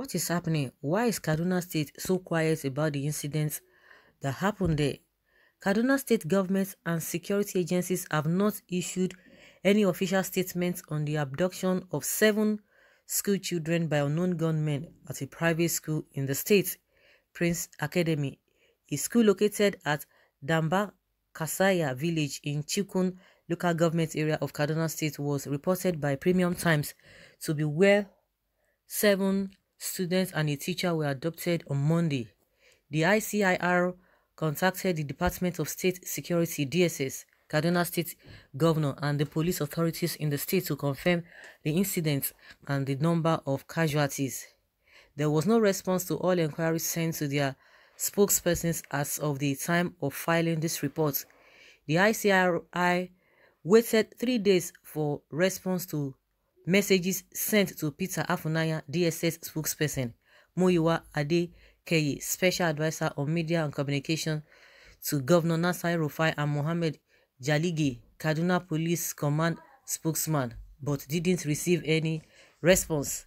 What is happening? Why is Kaduna State so quiet about the incidents that happened there? Kaduna State government and security agencies have not issued any official statements on the abduction of 7 school children by unknown gunmen at a private school in the state, Prince Academy, a school located at Damba Kasaya village in Chikun local government area of Kaduna State, was reported by Premium Times to be where 7 students and a teacher were abducted on Monday. The ICIR contacted the Department of State Security (DSS), Kaduna State Governor, and the police authorities in the state to confirm the incident and the number of casualties. There was no response to all inquiries sent to their spokespersons as of the time of filing this report. The ICRI waited 3 days for response to messages sent to Peter Afunaya, DSS spokesperson, Muyiwa Adekeye, special advisor on media and communication to Governor Nasir Rufai, and Mohammed Jalige, Kaduna Police Command spokesman, but didn't receive any response.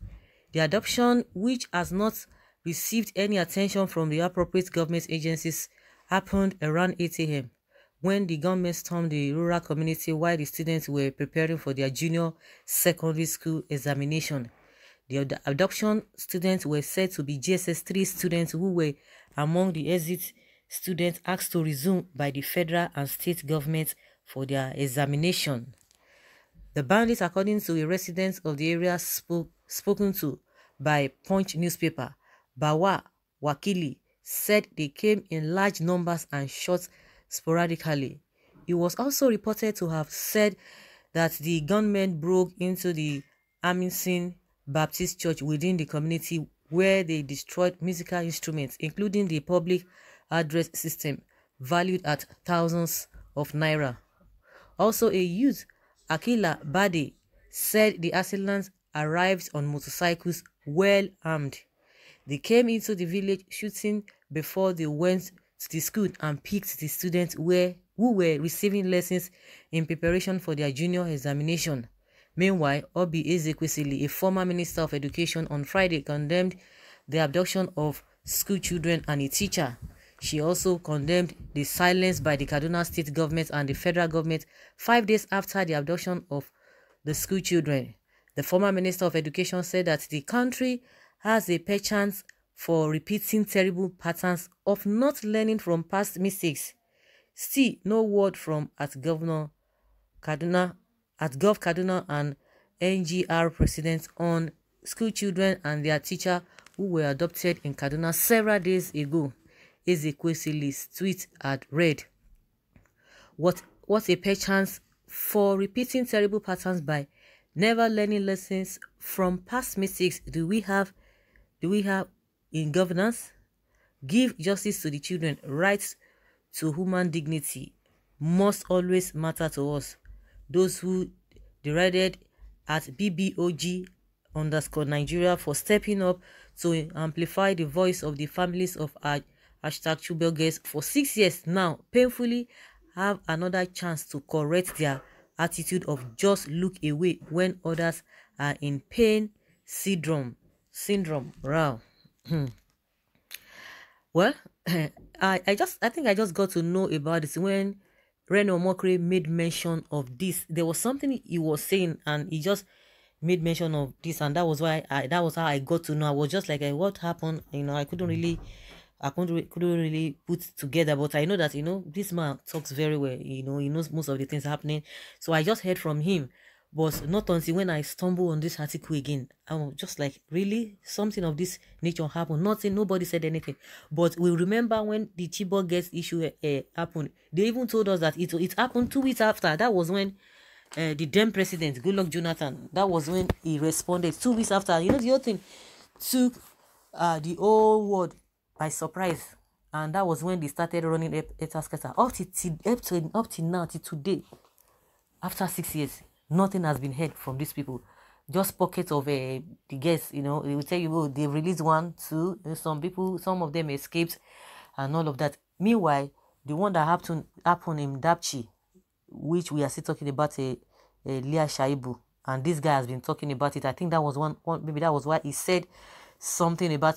The adoption, which has not received any attention from the appropriate government agencies, happened around 8 a.m. when the gunmen stormed the rural community while the students were preparing for their junior secondary school examination. The adoption students were said to be GSS 3 students who were among the exit students asked to resume by the federal and state government for their examination. The bandits, according to a resident of the area spoken to by Punch newspaper, Bawa Wakili, said they came in large numbers and shot sporadically. He was also reported to have said that the gunmen broke into the Aminsin Baptist Church within the community, where they destroyed musical instruments, including the public address system, valued at thousands of naira. Also, a youth, Akila Bade, said the assailants arrived on motorcycles well armed. They came into the village shooting before they went to the school and picked the students who were receiving lessons in preparation for their junior examination. Meanwhile, Obi Ezekwesili, a former Minister of Education, on Friday condemned the abduction of school children and a teacher. She also condemned the silence by the Kaduna State government and the federal government 5 days after the abduction of the school children. The former Minister of Education said that the country has a perchance for repeating terrible patterns of not learning from past mistakes. Still, no word from Gov Kaduna and NGR president on school children and their teacher who were adopted in Kaduna several days ago. Ezekwesili's tweet had read, What a perchance for repeating terrible patterns by never learning lessons from past mistakes do we have in governance? Give justice to the children. Rights to human dignity must always matter to us. Those who derided at BBOG_Nigeria for stepping up to amplify the voice of the families of our #Chubel girls for 6 years now painfully have another chance to correct their attitude of just look away when others are in pain syndrome. Wow. Well, I think I just got to know about this when Reno Mokre made mention of this. There was something he was saying and he just made mention of this, and that was how I got to know. I was just like, what happened? I couldn't really put together, but I know that this man talks very well. He knows most of the things happening, so I just heard from him. But not until when I stumbled on this article again, I was just like, really, something of this nature happened. Nobody said anything. But we remember when the Chibok girls issue happened, they even told us that it happened 2 weeks after. That was when the then president, Goodluck Jonathan, that was when he responded 2 weeks after. The whole thing took the whole world by surprise, and that was when they started running Etaskata. Up till now, till today, after 6 years, nothing has been heard from these people. Just pockets of the guests, they will tell you, they released 1, 2, some of them escaped, and all of that. Meanwhile, the one that happened in Dapchi, which we are still talking about, Leah Shaibu, and this guy has been talking about it. I think that was one maybe that was why he said something about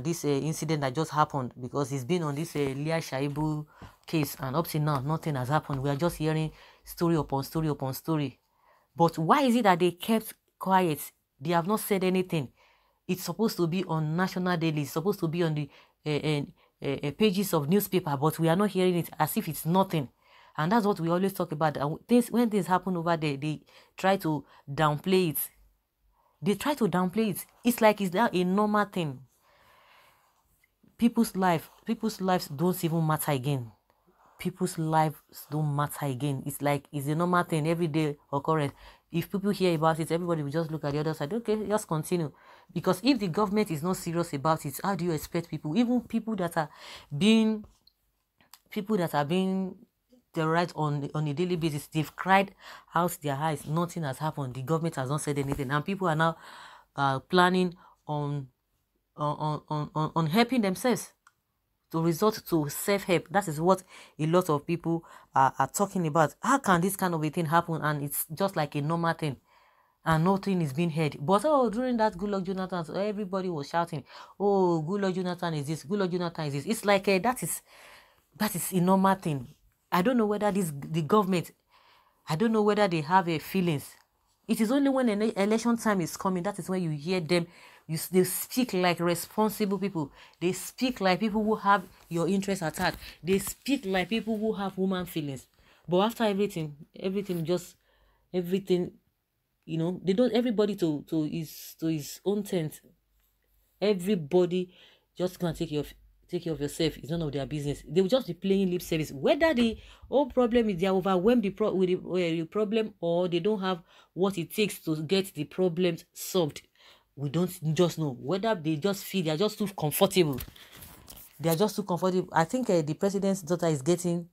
this incident that just happened, because he's been on this Leah Shaibu case, and up to now nothing has happened. We are just hearing story upon story upon story. But why is it that they kept quiet? They have not said anything. It's supposed to be on national daily. It's supposed to be on the pages of newspaper, but we are not hearing it, as if it's nothing. And that's what we always talk about. When things happen over there, they try to downplay it. They try to downplay it. It's like it's now a normal thing. People's lives don't even matter again. People's lives don't matter again. It's like it's a normal thing, everyday occurrence. If people hear about it, everybody will just look at the other side. Okay, just continue. Because if the government is not serious about it, how do you expect people, even people that are being terrorized on a daily basis, they've cried out their eyes, nothing has happened, the government has not said anything, and people are now planning on helping themselves to resort to self-help. That is what a lot of people are talking about. How can this kind of a thing happen and it's just like a normal thing and nothing is being heard? But during that Goodluck Jonathan, everybody was shouting, oh, Goodluck Jonathan is this, Goodluck Jonathan is this. It's like that is a normal thing. I don't know whether the government, I don't know whether they have feelings. It is only when an election time is coming, that is when you hear them. They speak like responsible people. They speak like people who have your interests at heart. They speak like people who have human feelings. But after everything, you know, they don't. Everybody to his own tent. Everybody just gonna take care of yourself. It's none of their business. They will just be playing lip service. Whether the whole problem is they are overwhelmed with the problem, or they don't have what it takes to get the problems solved. We don't just know. Whether they just feel they are just too comfortable. They are just too comfortable. I think the president's daughter is getting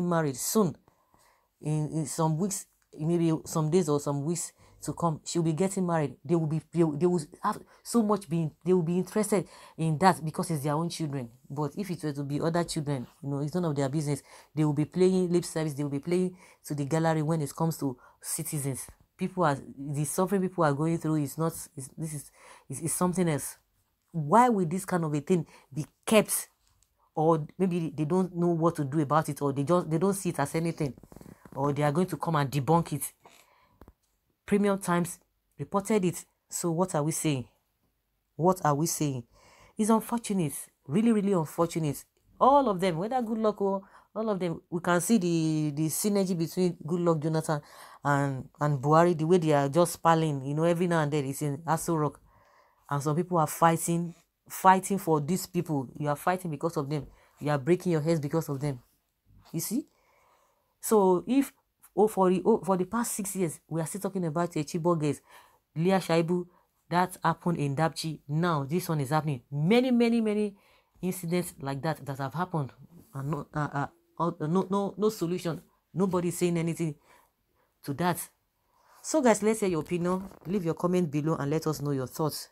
married soon. In some weeks, maybe some days or some weeks to come, she'll be getting married. They will have so much they will be interested in that because it's their own children. But if it were to be other children, you know, it's none of their business. They will be playing lip service. They will be playing to the gallery when it comes to citizens. The suffering people are going through is something else. Why would this kind of a thing be kept? Or maybe they don't know what to do about it, or they don't see it as anything, or they are going to come and debunk it. Premium Times reported it. So what are we saying? It's unfortunate, really, really unfortunate. All of them, whether Goodluck or all of them, we can see the synergy between Goodluck Jonathan and Buhari, the way they are just spalling, you know, every now and then. It's in Aso Rock, and some people are fighting for these people. You are fighting because of them. You are breaking your heads because of them. You see? So if for the past 6 years, we are still talking about Chibok girls, Leah Shaibu, that happened in Dapchi. Now this one is happening. Many incidents like that have happened, and no solution. Nobody saying anything to that. So guys, let's hear your opinion. Leave your comment below and let us know your thoughts.